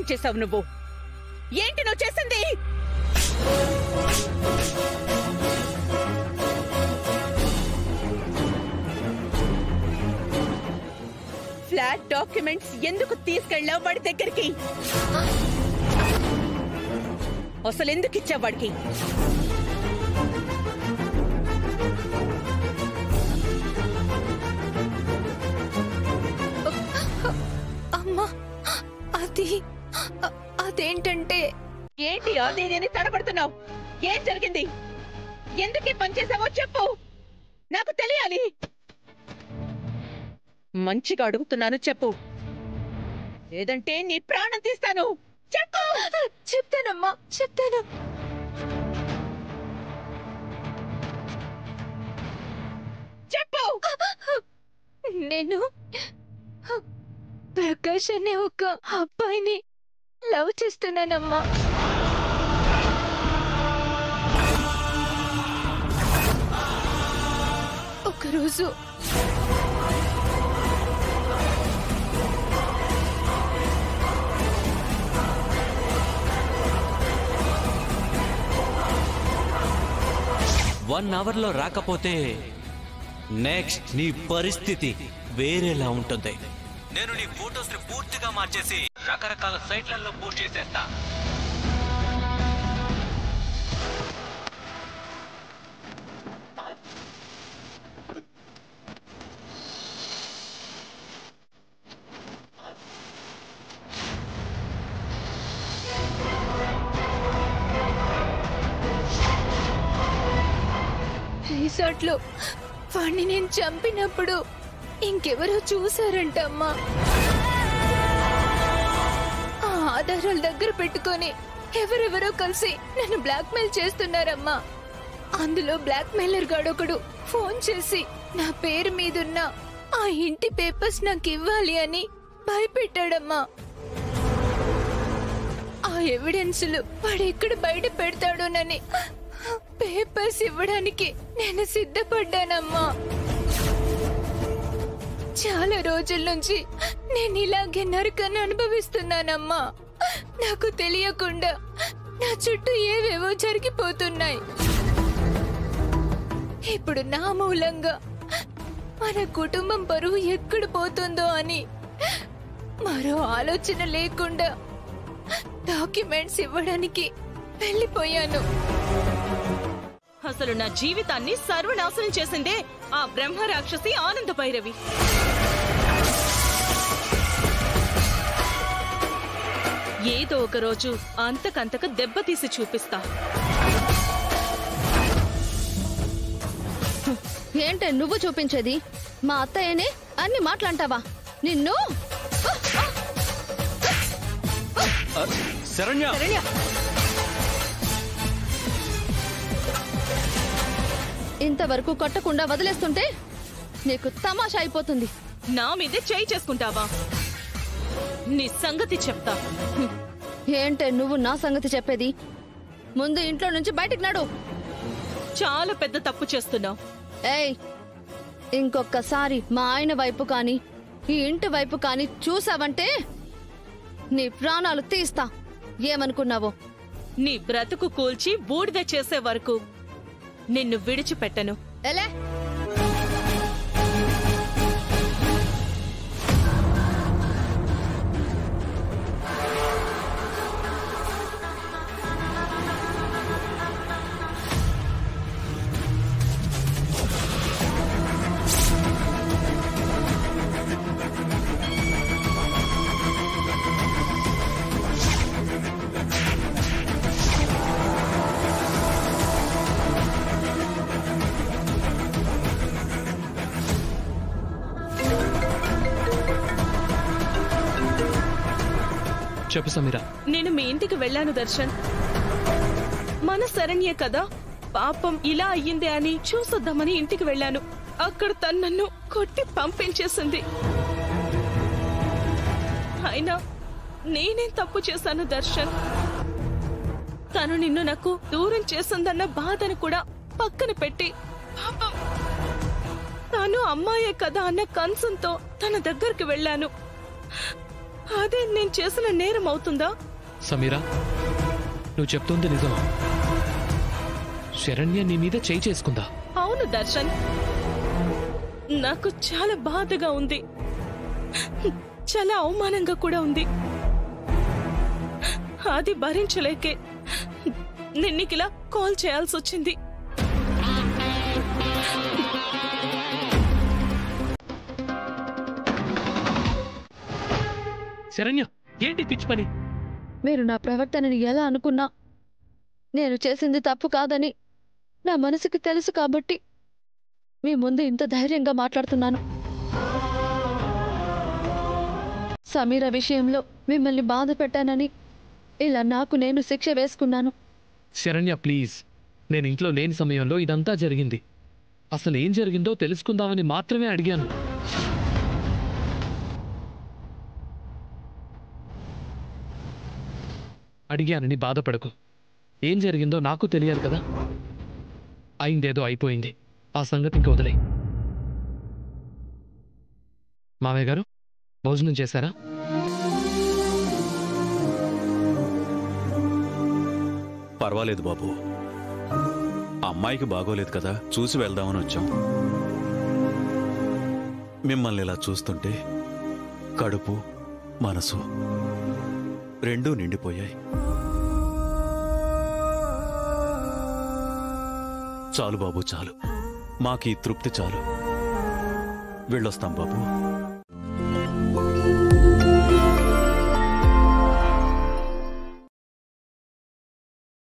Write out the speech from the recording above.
ఏం చేసావు నువ్వు? ఏంటి నువ్వు చేసింది? ఫ్లాట్ డాక్యుమెంట్స్ ఎందుకు తీసుకెళ్ళావు వాడి దగ్గరికి? అసలు ఎందుకు ఇచ్చావు వాడికి? అమ్మా, అదేంటంటే ఏంటి అది నేను తడబడుతున్నావు? ఏం జరిగింది? ఎందుకు ఈ పని చేసావో చెప్పు, నాకు తెలియాలి. మంచిగా అడుగుతున్నాను, చెప్పు. లేదంటే నీ ప్రాణం తీస్తాను. చెప్పు. చెప్తానమ్మా, చెప్తాను. చెప్పు. నేను ప్రకాష్ అనే ఒక అబ్బాయిని లవ్ చేస్తున్నానమ్మా. ఒకరోజు వన్ అవర్ లో రాకపోతే నెక్స్ట్ నీ పరిస్థితి వేరేలా ఉంటుంది. నేను నీ ఫోటోస్ ని పూర్తిగా మార్చేసి రకరకాల సైట్లలో పోస్ట్ చేసేస్తా. రిసార్ట్ లో వాణ్ణి నేను చంపినప్పుడు ఇంకెవరో చూసారంటమ్మా. ఆ ఆధారాల దగ్గర పెట్టుకొని ఎవరెవరో కలిసి నన్ను బ్లాక్మెయిల్ చేస్తున్నారమ్మా. అందులో బ్లాక్మెయిలర్ గాడొకడు ఫోన్ చేసి నా పేరు మీదున్న ఆ ఇంటి పేపర్స్ నాకు ఇవ్వాలి అని భయపెట్టాడమ్మా. ఆ ఎవిడెన్స్లు వాడెక్కడ బయట పెడతాడోనని పేపర్స్ ఇవ్వడానికి నేను సిద్ధపడ్డానమ్మా. చాలా రోజుల నుంచి నేను ఇలాగే నరకాన్ని అనుభవిస్తున్నానమ్మా. నాకు తెలియకుండా నా చుట్టూ ఏవేవో జరిగిపోతున్నాయి. ఇప్పుడు నా మూలంగా మన కుటుంబం పరువు ఎక్కడ పోతుందో అని మరో ఆలోచన లేకుండా డాక్యుమెంట్స్ ఇవ్వడానికి వెళ్ళిపోయాను. అసలు నా జీవితాన్ని సర్వనాశనం చేసిందే ఆ బ్రహ్మ రాక్షసి ఆనంద భైరవి. ఏదో ఒక రోజు అంతకంతకు దెబ్బతీసి చూపిస్తా. ఏంటే నువ్వు చూపించేది? మా అత్తయ్యనే అన్ని మాట్లాంటావా? నిన్ను శరణ్య, ఇంతవరకు కొట్టకుండా వదిలేస్తుంటే నీకు తమాషా అయిపోతుంది. నా మీదే చేయి చేసుకుంటావా? నీ సంగతి చెప్తా. ఏంటే నువ్వు నా సంగతి చెప్పేది? ముందు ఇంట్లో నుంచి బయటికి నడు. చాలా పెద్ద తప్పు చేస్తున్నావు. ఏయ్, ఇంకొకసారి మా ఆయన వైపు కాని ఈ ఇంటి వైపు కాని చూసావంటే నీ ప్రాణాలు తీస్తా. ఏమనుకున్నావో? నీ బ్రతుకు కూల్చి బూడిద చేసే వరకు నిన్ను విడిచిపెట్టను. ఎలే, చెప్పు సమీరా. నేను మీ ఇంటికి వెళ్ళాను దర్శన్. మన శరణ్యే కదా, పాపం ఇలా అయ్యిందే అని చూసొద్దామని ఇంటికి వెళ్ళాను. అక్కడ తను నన్ను కొట్టి పంపించేసింది. అయినా నేనేం తప్పు చేశాను దర్శన్? తను నిన్ను నాకు దూరం చేసిందన్న బాధను కూడా పక్కన పెట్టి పాపం తను అమ్మాయే కదా అన్న కన్సంతో తన దగ్గరికి వెళ్ళాను. అదే నేను చేసిన నేరం అవుతుందా? సమీరా, నువ్వు చెప్తుంది నిజం. శరణ్య నీ మీద చేయి చేసుకుందా? అవును దర్శన్, నాకు చాలా బాధగా ఉంది, చాలా అవమానంగా కూడా ఉంది. అది భరించలేకే నేను నీకిలా కాల్ చేయాల్సి వచ్చింది. శరణ్య, ఏంటి పిచ్చి పని? మీరు నా ప్రవర్తనని ఎలా అనుకున్నా నేను చేసింది తప్పు కాదని నా మనసుకి తెలుసు కాబట్టి మీ ముందు ఇంత ధైర్యంగా మాట్లాడుతున్నాను. సమీర విషయంలో మిమ్మల్ని బాధ పెట్టానని ఇలా నాకు నేను శిక్ష వేసుకున్నాను. శరణ్య ప్లీజ్, నేను ఇంట్లో లేని సమయంలో ఇదంతా జరిగింది. అసలు ఏం జరిగిందో తెలుసుకుందామని మాత్రమే అడిగాను. అడిగానని బాధపడకు. ఏం జరిగిందో నాకు తెలియాలి కదా. అయిందేదో అయిపోయింది, ఆ సంగతి ఇంక వదిలే. మామయ్య గారు, భోజనం చేశారా? పర్వాలేదు బాబు, అమ్మాయికి బాగోలేదు కదా, చూసి వెళ్దామని వచ్చాం. మిమ్మల్ని ఇలా చూస్తుంటే కడుపు మనసు రెండూ నిండిపోయాయి. చాలు బాబు, చాలు. మాకీ తృప్తి చాలు. వెళ్ళొస్తాం బాబు.